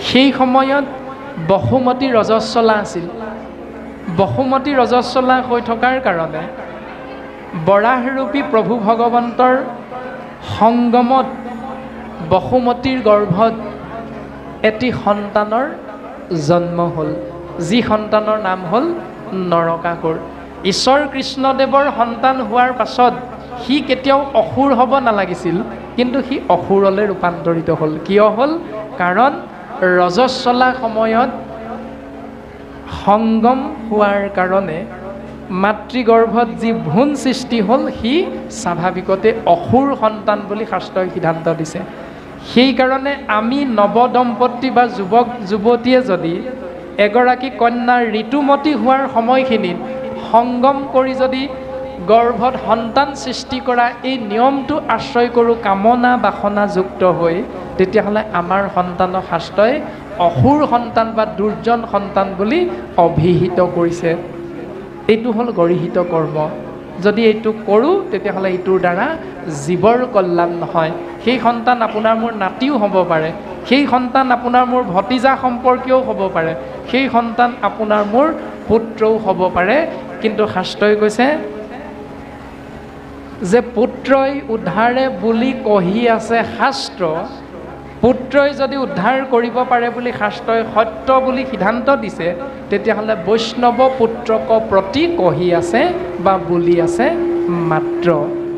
সেই সময়ত বসুমতী ৰজস্বলা আছিল। বসুমতী ৰজস্বলা হৈ থকাৰ কাৰণে বৰাহৰূপী প্ৰভু ভগৱন্তৰ সংগমত বসুমতীৰ গৰ্ভত এটি সন্তানৰ জন্ম হ'ল, যি সন্তানৰ নাম হ'ল নৰকাসুৰ। ঈশ্বৰ কৃষ্ণদেৱৰ সন্তান হোৱাৰ পাছত সি কেতিয়াও অসুৰ হ'ব নালাগিছিল, কিন্তু সি অসুৰলৈ ৰূপান্তৰিত হ'ল। কিয় হ'ল? কাৰণ ৰজস্বলা সময়ত সংগম হোৱাৰ কাৰণে মাতৃগৰ্ভত যি ভ্ৰূণ সৃষ্টি হ'ল, সি স্বাভাৱিকতে অসুৰ সন্তান বুলি শাস্ত্ৰই সিদ্ধান্ত দিছে। সেইকাৰণে আমি নৱদম্পতি বা যুৱক যুৱতীয়ে যদি এগৰাকী কন্যাৰ ঋতুমতী হোৱাৰ সময়খিনিত সংগম কৰি যদি গৰ্ভত সন্তান সৃষ্টি কৰা এই নিয়মটো আশ্ৰয় কৰোঁ কামনা বাসনাযুক্ত হৈ, তেতিয়াহ'লে আমাৰ সন্তানক শাস্ত্ৰই অসুৰ সন্তান বা দুৰ্জন সন্তান বুলি অভিহিত কৰিছে। এইটো হ'ল গৰিহিত কৰ্ম। যদি এইটো কৰোঁ তেতিয়াহ'লে এইটোৰ দ্বাৰা জীৱৰ কল্যাণ নহয়। সেই সন্তান আপোনাৰ মোৰ নাতিও হ'ব পাৰে, সেই সন্তান আপোনাৰ মোৰ ভতিজা সম্পৰ্কীয়ও হ'ব পাৰে, সেই সন্তান আপোনাৰ মোৰ পুত্ৰও হ'ব পাৰে। কিন্তু শাস্ত্ৰই কৈছে যে পুত্ৰই উদ্ধাৰে বুলি কহি আছে শাস্ত্ৰ, পুত্ৰই যদি উদ্ধাৰ কৰিব পাৰে বুলি শাস্ত্ৰই সত্য বুলি সিদ্ধান্ত দিছে, তেতিয়াহ'লে বৈষ্ণৱ পুত্ৰক প্ৰতি কহি আছে বা বুলি আছে মাত্ৰ।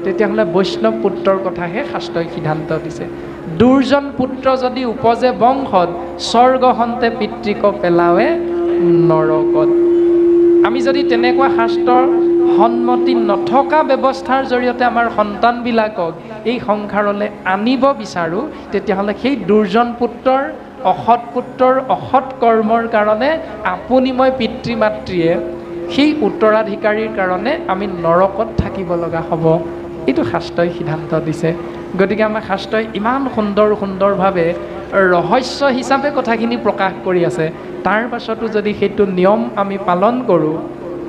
তেতিয়াহ'লে বৈষ্ণৱ পুত্ৰৰ কথাহে শাস্ত্ৰই সিদ্ধান্ত দিছে। দুৰ্জন পুত্ৰ যদি উপজে বংশত, স্বৰ্গ সন্তে পিতৃক পেলাৱে নৰকত। আমি যদি তেনেকুৱা শাস্ত্ৰৰ সন্মতি নথকা ব্যৱস্থাৰ জৰিয়তে আমাৰ সন্তানবিলাকক এই সংসাৰলৈ আনিব বিচাৰোঁ, তেতিয়াহ'লে সেই দুৰ্জন পুত্ৰৰ অসৎ পুত্ৰৰ অসৎ কৰ্মৰ কাৰণে আপুনি মই পিতৃ মাতৃয়ে সেই উত্তৰাধিকাৰীৰ কাৰণে আমি নৰকত থাকিব লগা হ'ব। এইটো শাস্ত্ৰই সিদ্ধান্ত দিছে। গতিকে আমাৰ শাস্ত্ৰই ইমান সুন্দৰভাৱে ৰহস্য হিচাপে কথাখিনি প্ৰকাশ কৰি আছে। তাৰ পাছতো যদি সেইটো নিয়ম আমি পালন কৰোঁ,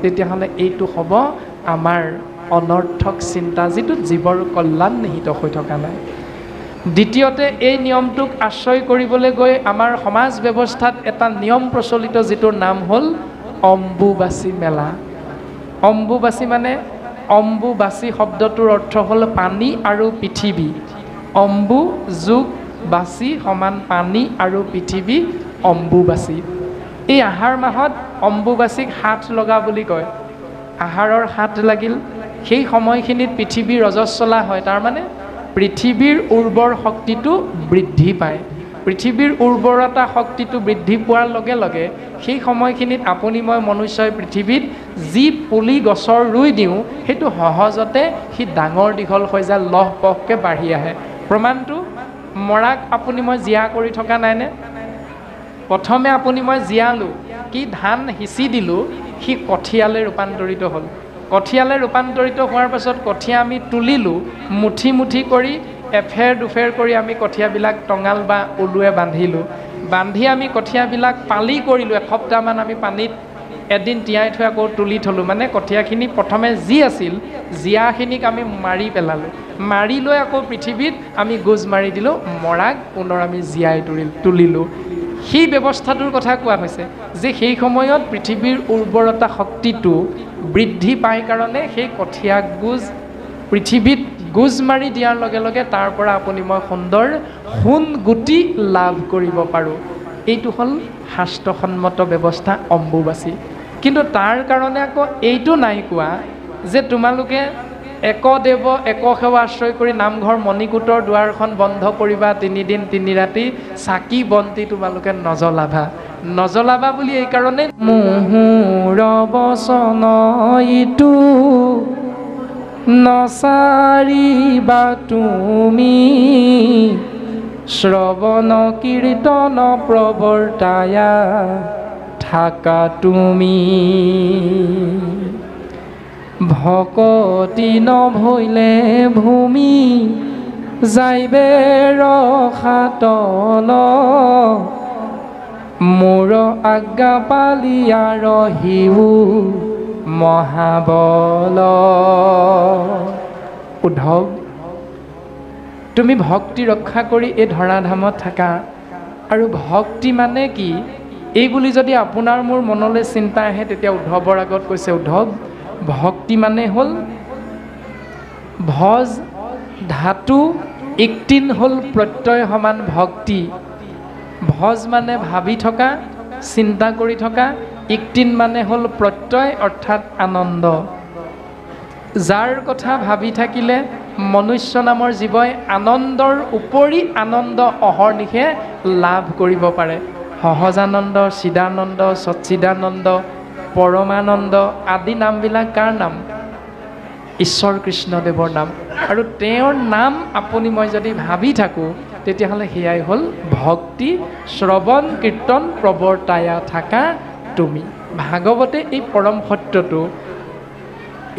তেতিয়াহ'লে এইটো হ'ব আমাৰ অনৰ্থক চিন্তা, যিটো জীৱৰ কল্যাণ নিহিত হৈ থকা নাই। দ্বিতীয়তে এই নিয়মটোক আশ্ৰয় কৰিবলৈ গৈ আমাৰ সমাজ ব্যৱস্থাত এটা নিয়ম প্ৰচলিত, যিটোৰ নাম হ'ল অম্বুবাচী মেলা। অম্বুবাচী মানে, অম্বুবাচী শব্দটোৰ অৰ্থ হ'ল পানী আৰু পৃথিৱী। অম্বু যোগ বাচী সমান পানী আৰু পৃথিৱী, অম্বুবাচী। এই আহাৰ মাহত অম্বুবাচীক হাত লগা বুলি কয়। আহাৰৰ হাত লাগিল, সেই সময়খিনিত পৃথিৱীৰ ৰজস্বলা হয়, তাৰমানে পৃথিৱীৰ উৰ্বৰ শক্তিটো বৃদ্ধি পায়। পৃথিৱীৰ উৰ্বৰতা শক্তিটো বৃদ্ধি পোৱাৰ লগে লগে সেই সময়খিনিত আপুনি মই মনুষ্যই পৃথিৱীত যি পুলি গছৰ ৰুই দিওঁ, সেইটো সহজতে সি ডাঙৰ দীঘল হৈ যায়, লহপহকৈ বাঢ়ি আহে। প্ৰমাণটো, মৰাক আপুনি মই জীয়া কৰি থকা নাইনে? প্ৰথমে আপুনি মই জীয়ালোঁ, কি ধান সিঁচি দিলোঁ, সি কঠীয়ালৈ ৰূপান্তৰিত হ'ল। কঠীয়ালৈ ৰূপান্তৰিত হোৱাৰ পাছত কঠীয়া আমি তুলিলোঁ, মুঠি মুঠি কৰি এফেৰ দুফেৰ কৰি আমি কঠীয়াবিলাক টঙাল বা উলুৱে বান্ধিলোঁ। বান্ধি আমি কঠীয়াবিলাক পালি কৰিলোঁ, এসপ্তাহমান আমি পানীত এদিন তিয়াই থৈ আকৌ তুলি থলোঁ। মানে কঠীয়াখিনি প্ৰথমে যি আছিল, জীয়াখিনিক আমি মাৰি পেলালোঁ, মাৰি লৈ আকৌ পৃথিৱীত আমি গোজ মাৰি দিলোঁ, মৰাক পুনৰ আমি জীয়াই তুলিলোঁ। সেই ব্যৱস্থাটোৰ কথা কোৱা হৈছে যে সেই সময়ত পৃথিৱীৰ উৰ্বৰতা শক্তিটো বৃদ্ধি পায় কাৰণে সেই কঠীয়া গোজ পৃথিৱীত গোজ মাৰি দিয়াৰ লগে লগে তাৰ পৰা আপুনি মই সুন্দৰ সোণ গুটি লাভ কৰিব পাৰোঁ। এইটো হ'ল শাস্ত্ৰসন্মত ব্যৱস্থা অম্বুবাচী। কিন্তু তাৰ কাৰণে আকৌ এইটো নাই কোৱা যে তোমালোকে একদেৱ একসেৱা আশ্ৰয় কৰি নামঘৰ মণিকূটৰ দুৱাৰখন বন্ধ কৰিবা, 3 দিন 3 ৰাতি চাকি বন্তি তোমালোকে নজ্বলাবা বুলি এইকাৰণে মুহুৰ বচন ইটো নচাৰিবা তুমি, শ্ৰৱণ কীৰ্তন প্ৰৱৰ্তায়া থাকা তুমি, ভকতি নভৈলে ভূমি যাইবে ৰসাতল, মোৰ আজ্ঞা পালিয়া ৰহিও মহাবল। উদ্ধৱ, তুমি ভক্তি ৰক্ষা কৰি এই ধৰাধামত থাকা, আৰু ভক্তি মানে কি এই বুলি যদি আপোনাৰ মোৰ মনলৈ চিন্তা আহে তেতিয়া উদ্ধৱৰ আগত কৈছে, উদ্ধৱ ভক্তি মানে হ'ল ভজ ধাতু ইক্তিন হ'ল প্ৰত্যয় সমান ভক্তি। ভজ মানে ভাবি থকা, চিন্তা কৰি থকা, ইক্তিন মানে হ'ল প্ৰত্যয় অৰ্থাৎ আনন্দ। যাৰ কথা ভাবি থাকিলে মনুষ্য নামৰ জীৱই আনন্দৰ উপৰি আনন্দ অহৰ্নিশে লাভ কৰিব পাৰে। সহজানন্দ, চিদানন্দ, সচ্চিদানন্দ, পৰমানন্দ আদি নামবিলাক কাৰ নাম? ঈশ্বৰ কৃষ্ণদেৱৰ নাম। আৰু তেওঁৰ নাম আপুনি মই যদি ভাবি থাকোঁ তেতিয়াহ'লে সেয়াই হ'ল ভক্তি। শ্ৰৱণ কীৰ্তন প্ৰৱৰ্তায়া থাকা তুমি। ভাগৱতে এই পৰম সত্যটো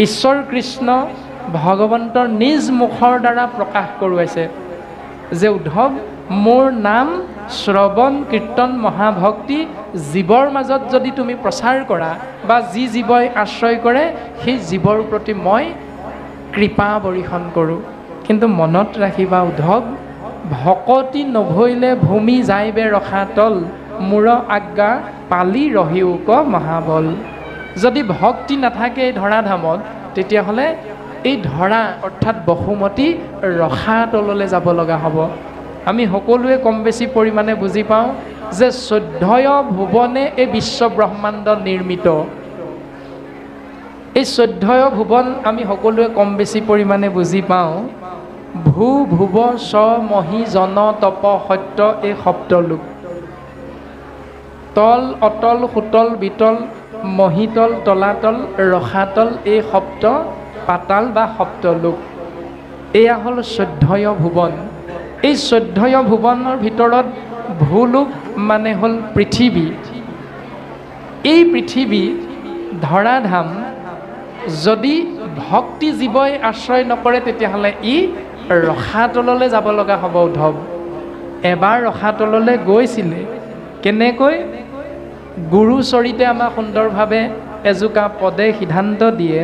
ঈশ্বৰ কৃষ্ণ ভগৱন্তৰ নিজ মুখৰ দ্বাৰা প্ৰকাশ কৰোৱাইছে যে উদ্ধৱ মোৰ নাম শ্ৰৱণ কীৰ্তন মহাভক্তি জীৱৰ মাজত যদি তুমি প্ৰচাৰ কৰা বা যি জীৱই আশ্ৰয় কৰে সেই জীৱৰ প্ৰতি মই কৃপা বৰ্ষণ কৰোঁ। কিন্তু মনত ৰাখিবা উদ্ধৱ, ভকতি নভৈলে ভূমি যাইবে ৰসাতল, মূৰ আজ্ঞা পালি ৰহিউক মহাবল। যদি ভক্তি নাথাকে এই ধৰাধামত তেতিয়াহ'লে এই ধৰা অৰ্থাৎ বসুমতী ৰসাতললৈ যাব লগা হ'ব। আমি সকলোৱে কম বেছি পৰিমাণে বুজি পাওঁ যে 14 ভুৱনে এই বিশ্ব ব্ৰহ্মাণ্ড নিৰ্মিত। এই 14 ভুৱন আমি সকলোৱে কম বেছি পৰিমাণে বুজি পাওঁ। ভূ ভুৱ স মহি জন তপ সত্য এই সপ্তলোক। তল অতল সুতল বিতল মহিতল তলাতল ৰসাতল এই সপ্ত পাতাল বা সপ্তলোক। এয়া হ'ল 14 ভুৱন। এই 14 ভুৱনৰ ভিতৰত ভূলোক মানে হ'ল পৃথিৱী। এই পৃথিৱী ধৰাধাম যদি ভক্তি জীৱই আশ্ৰয় নকৰে তেতিয়াহ'লে ই ৰসাতললৈ যাব লগা হ'ব উদ্ধৱ। এবাৰ ৰসাতললৈ গৈছিলে কেনেকৈ? গুৰু চৰিতে আমাক সুন্দৰভাৱে এজোকা পদে সিদ্ধান্ত দিয়ে,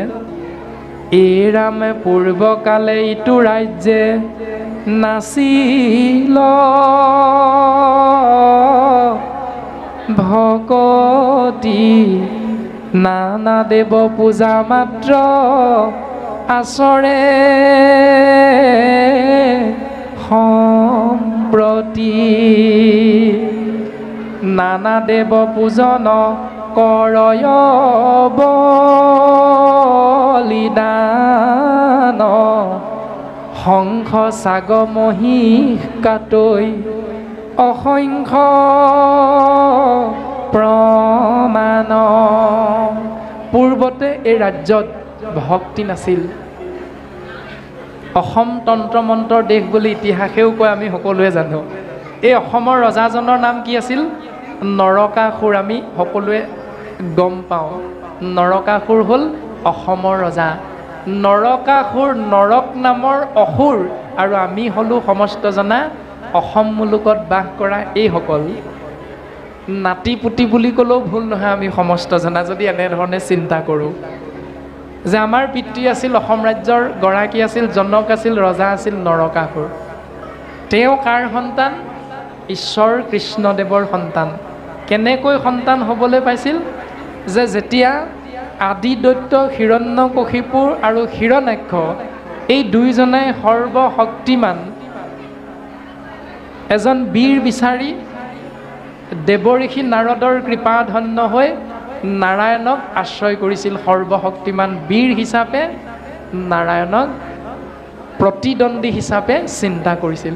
এই ৰামে পূৰ্বকালে ইটো ৰাজ্যে নাছিল ভকতি, নানা দেৱ পূজা মাত্ৰ আচৰে সম্প্ৰতি, নানা দেৱ পূজন কৰয় বলিদান, শংখ চাগ মহিষ কাটৈ অসংখ্য প্ৰমাণ। পূৰ্বতে এই ৰাজ্যত ভক্তি নাছিল। অসম তন্ত্ৰ মন্ত্ৰৰ দেশ বুলি ইতিহাসেও কয়, আমি সকলোৱে জানো। এই অসমৰ ৰজাজনৰ নাম কি আছিল? নৰকাসুৰ। আমি সকলোৱে গম পাওঁ নৰকাসুৰ হ'ল অসমৰ ৰজা। নৰকাসুৰ নৰক নামৰ অসুৰ, আৰু আমি হ'লোঁ সমস্ত জনা অসম মুলুকত বাস কৰা এইসকল নাতি পুতি বুলি ক'লেও ভুল নহয়। আমি সমস্ত জনা যদি এনেধৰণে চিন্তা কৰোঁ যে আমাৰ পিতৃ আছিল অসম ৰাজ্যৰ গৰাকী আছিল, জনক আছিল, ৰজা আছিল নৰকাসুৰ। তেওঁ কাৰ সন্তান? ঈশ্বৰ কৃষ্ণদেৱৰ সন্তান। কেনেকৈ সন্তান হ'বলৈ পাইছিল? যে যেতিয়া আদি দৈত্য হিৰণ্যকশিপুৰ আৰু হিৰণ্যাক্ষ এই দুইজনাই সৰ্বশক্তিমান এজন বীৰ বিচাৰি দেৱঋষি নাৰদৰ কৃপাধন্য হৈ নাৰায়ণক আশ্ৰয় কৰিছিল। সৰ্বশক্তিমান বীৰ হিচাপে নাৰায়ণক প্ৰতিদ্বন্দ্বী হিচাপে চিন্তা কৰিছিল,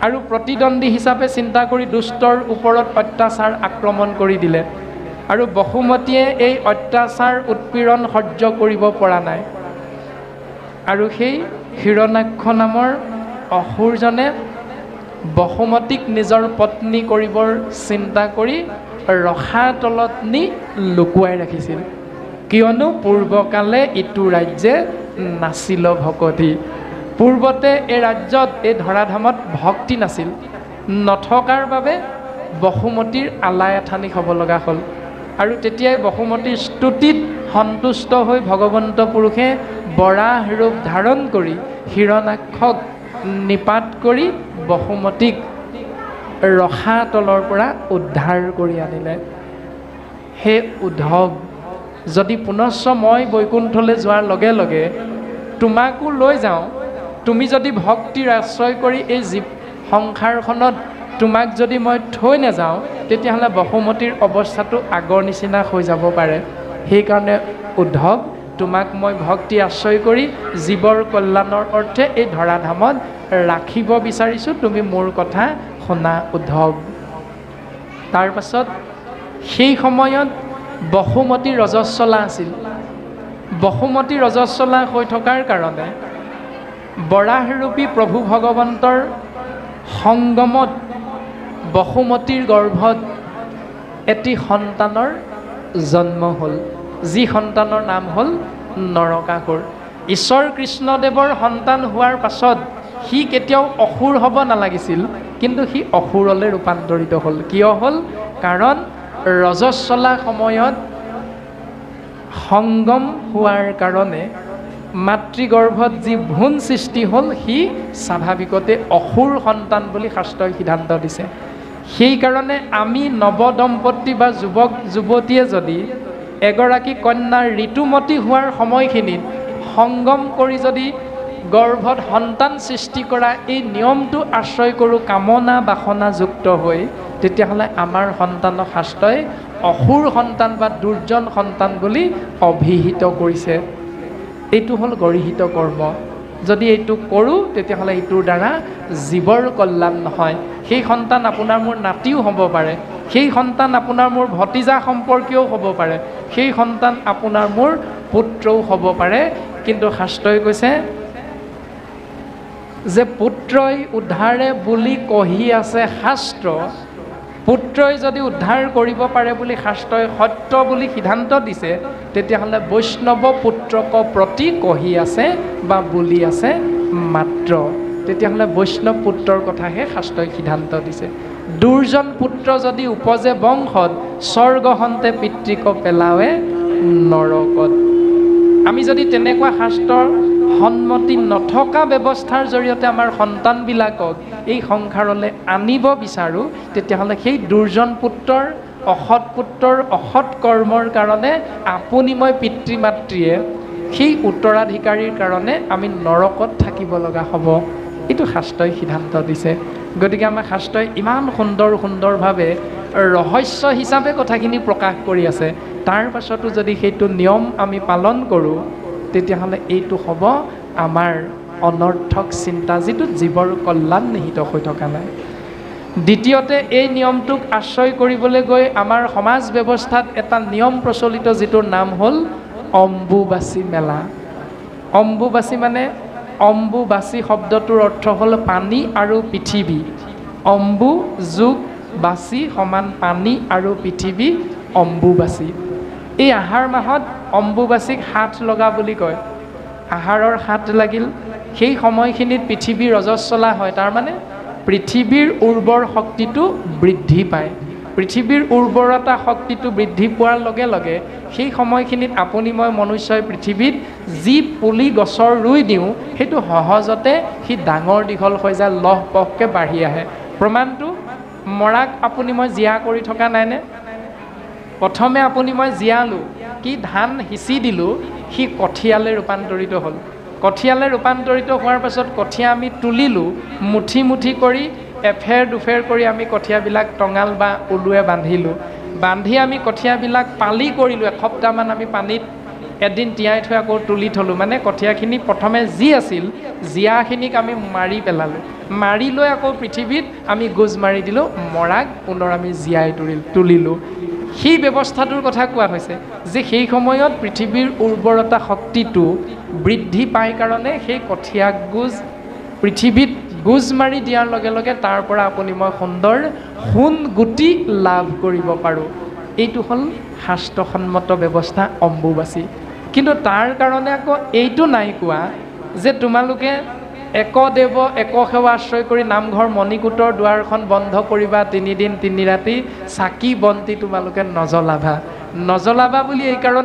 আৰু প্ৰতিদ্বন্দ্বী হিচাপে চিন্তা কৰি দুষ্টৰ ওপৰত অত্যাচাৰ আক্ৰমণ কৰি দিলে। আৰু বসুমতীয়ে এই অত্যাচাৰ উৎপীড়ন সহ্য কৰিব পৰা নাই, আৰু সেই হিৰণ্যাক্ষ নামৰ অসুৰজনে বসুমতীক নিজৰ পত্নী কৰিবৰ চিন্তা কৰি ৰসাতলত নি লুকুৱাই ৰাখিছিল। কিয়নো পূৰ্বকালে ইটো ৰাজ্যে নাছিল ভকতি। পূৰ্বতে এই ৰাজ্যত এই ধৰাধামত ভক্তি নাছিল। নথকাৰ বাবে বসুমতীৰ আলাই আথানি হ'ব লগা হ'ল। আৰু তেতিয়াই বসুমতীৰ স্তুতিত সন্তুষ্ট হৈ ভগৱন্ত পুৰুষে বৰাহ ৰূপ ধাৰণ কৰি হিৰণ্যাক্ষক নিপাত কৰি বসুমতীক ৰখা তলৰ পৰা উদ্ধাৰ কৰি আনিলে। হে উদ্ধৱ, যদি পুনশ্চ মই বৈকুণ্ঠলৈ যোৱাৰ লগে লগে তোমাকো লৈ যাওঁ, তুমি যদি ভক্তিৰ আশ্ৰয় কৰি এই জীৱ সংসাৰখনত তোমাক যদি মই থৈ নাযাওঁ, তেতিয়াহ'লে বসুমতীৰ অৱস্থাটো আগৰ নিচিনা হৈ যাব পাৰে। সেইকাৰণে উদ্ধৱ, তোমাক মই ভক্তি আশ্ৰয় কৰি জীৱৰ কল্যাণৰ অৰ্থে এই ধৰাধামত ৰাখিব বিচাৰিছোঁ, তুমি মোৰ কথা শুনা উদ্ধৱ। তাৰ পাছত সেই সময়ত বসুমতী ৰজস্বলা আছিল। বসুমতী ৰজস্বলা হৈ থকাৰ কাৰণে বৰাহৰূপী প্ৰভু ভগৱন্তৰ সংগমত বসুমতীৰ গৰ্ভত এটি সন্তানৰ জন্ম হ'ল, যি সন্তানৰ নাম হ'ল নৰকাসুৰ। ঈশ্বৰ কৃষ্ণদেৱৰ সন্তান হোৱাৰ পাছত সি কেতিয়াও অসুৰ হ'ব নালাগিছিল, কিন্তু সি অসুৰলৈ ৰূপান্তৰিত হ'ল। কিয় হ'ল? কাৰণ ৰজস্বলা সময়ত সংগম হোৱাৰ কাৰণে মাতৃগৰ্ভত যি ভ্ৰূণ সৃষ্টি হ'ল, সি স্বাভাৱিকতে অসুৰ সন্তান বুলি শাস্ত্ৰই সিদ্ধান্ত দিছে। সেইকাৰণে আমি নৱদম্পতি বা যুৱক যুৱতীয়ে যদি এগৰাকী কন্যাৰ ঋতুমতী হোৱাৰ সময়খিনিত সংগম কৰি যদি গৰ্ভত সন্তান সৃষ্টি কৰা এই নিয়মটো আশ্ৰয় কৰোঁ কামনা বাসনাযুক্ত হৈ, তেতিয়াহ'লে আমাৰ সন্তানক শাস্ত্ৰই অসুৰ সন্তান বা দুৰ্জন সন্তান বুলি অভিহিত কৰিছে। এইটো হ'ল গৰিহিত কৰ্ম। যদি এইটো কৰোঁ, তেতিয়াহ'লে এইটোৰ দ্বাৰা জীৱৰ কল্যাণ নহয়। সেই সন্তান আপোনাৰ মোৰ নাতিও হ'ব পাৰে, সেই সন্তান আপোনাৰ মোৰ ভতিজা সম্পৰ্কীয়ও হ'ব পাৰে, সেই সন্তান আপোনাৰ মোৰ পুত্ৰও হ'ব পাৰে। কিন্তু শাস্ত্ৰই কৈছে যে পুত্ৰই উদ্ধাৰে বুলি কহি আছে শাস্ত্ৰ, পুত্ৰই যদি উদ্ধাৰ কৰিব পাৰে বুলি শাস্ত্ৰই সত্য বুলি সিদ্ধান্ত দিছে, তেতিয়াহ'লে বৈষ্ণৱ পুত্ৰক প্ৰতি কহি আছে বা বুলি আছে মাত্ৰ। তেতিয়াহ'লে বৈষ্ণৱ পুত্ৰৰ কথাহে শাস্ত্ৰই সিদ্ধান্ত দিছে। দুৰ্জন পুত্ৰ যদি উপজে বংশত, স্বৰ্গহন্তে পিতৃক পেলাৱে নৰকত। আমি যদি তেনেকুৱা শাস্ত্ৰৰ সন্মতি নথকা ব্যৱস্থাৰ জৰিয়তে আমাৰ সন্তানবিলাকক এই সংসাৰলৈ আনিব বিচাৰোঁ, তেতিয়াহ'লে সেই দুৰ্জন পুত্ৰৰ অসৎ পুত্ৰৰ অসৎ কৰ্মৰ কাৰণে আপুনি মই পিতৃ মাতৃয়ে সেই উত্তৰাধিকাৰীৰ কাৰণে আমি নৰকত থাকিব লগা হ'ব। এইটো শাস্ত্ৰই সিদ্ধান্ত দিছে। গতিকে আমাৰ শাস্ত্ৰই ইমান সুন্দৰভাৱে ৰহস্য হিচাপে কথাখিনি প্ৰকাশ কৰি আছে। তাৰ পাছতো যদি সেইটো নিয়ম আমি পালন কৰোঁ, তেতিয়াহ'লে এইটো হ'ব আমাৰ অনৰ্থক চিন্তা, যিটো জীৱৰ কল্যাণ নিহিত হৈ থকা নাই। দ্বিতীয়তে, এই নিয়মটোক আশ্ৰয় কৰিবলৈ গৈ আমাৰ সমাজ ব্যৱস্থাত এটা নিয়ম প্ৰচলিত, যিটোৰ নাম হ'ল অম্বুবাচী মেলা। অম্বুবাচী মানে, অম্বুবাচী শব্দটোৰ অৰ্থ হ'ল পানী আৰু পৃথিৱী। অম্বু যোগ বাচী সমান পানী আৰু পৃথিৱী, অম্বুবাচী। এই আহাৰ মাহত অম্বুবাচীক হাত লগা বুলি কয়। আহাৰৰ হাত লাগিল, সেই সময়খিনিত পৃথিৱী ৰজস্বলা হয়, তাৰমানে পৃথিৱীৰ উৰ্বৰ শক্তিটো বৃদ্ধি পায়। পৃথিৱীৰ উৰ্বৰতা শক্তিটো বৃদ্ধি পোৱাৰ লগে লগে সেই সময়খিনিত আপুনি মই মনুষ্যই পৃথিৱীত যি পুলি গছৰ ৰুই দিওঁ, সেইটো সহজতে সি ডাঙৰ দীঘল হৈ যায়, লহপহকৈ বাঢ়ি আহে। প্ৰমাণটো, মৰাক আপুনি মই জীয়া কৰি থকা নাইনে? প্ৰথমে আপুনি মই জীয়ালোঁ, কি ধান সিঁচি দিলোঁ, সি কঠীয়ালৈ ৰূপান্তৰিত হ'ল। কঠীয়ালৈ ৰূপান্তৰিত হোৱাৰ পাছত কঠীয়া আমি তুলিলোঁ, মুঠি মুঠি কৰি এফেৰ দুফেৰ কৰি আমি কঠীয়াবিলাক টঙাল বা উলুৱে বান্ধিলোঁ। বান্ধি আমি কঠীয়াবিলাক পালি কৰিলোঁ, এসপ্তাহমান আমি পানীত এদিন তিয়াই থৈ আকৌ তুলি থলোঁ। মানে কঠীয়াখিনি প্ৰথমে যি আছিল, জীয়াখিনিক আমি মাৰি পেলালোঁ, মাৰি লৈ আকৌ পৃথিৱীত আমি গোজ মাৰি দিলোঁ, মৰাক পুনৰ আমি জীয়াই তুলিলোঁ। সেই ব্যৱস্থাটোৰ কথা কোৱা হৈছে যে সেই সময়ত পৃথিৱীৰ উৰ্বৰতা শক্তিটো বৃদ্ধি পায় কাৰণে সেই কঠীয়া গোজ পৃথিৱীত গোজ মাৰি দিয়াৰ লগে লগে তাৰ পৰা আপুনি মই সুন্দৰ সোণ গুটি লাভ কৰিব পাৰোঁ। এইটো হ'ল শাস্ত্ৰসন্মত ব্যৱস্থা অম্বুবাচী। কিন্তু তাৰ কাৰণে আকৌ এইটো নাই কোৱা যে তোমালোকে একদেৱ একসেৱা আশ্ৰয় কৰি নামঘৰ মণিকূটৰ দুৱাৰখন বন্ধ কৰিবা, 3 দিন 3 ৰাতি চাকি বন্তি তোমালোকে নজ্বলাবা বুলি এই কাৰণে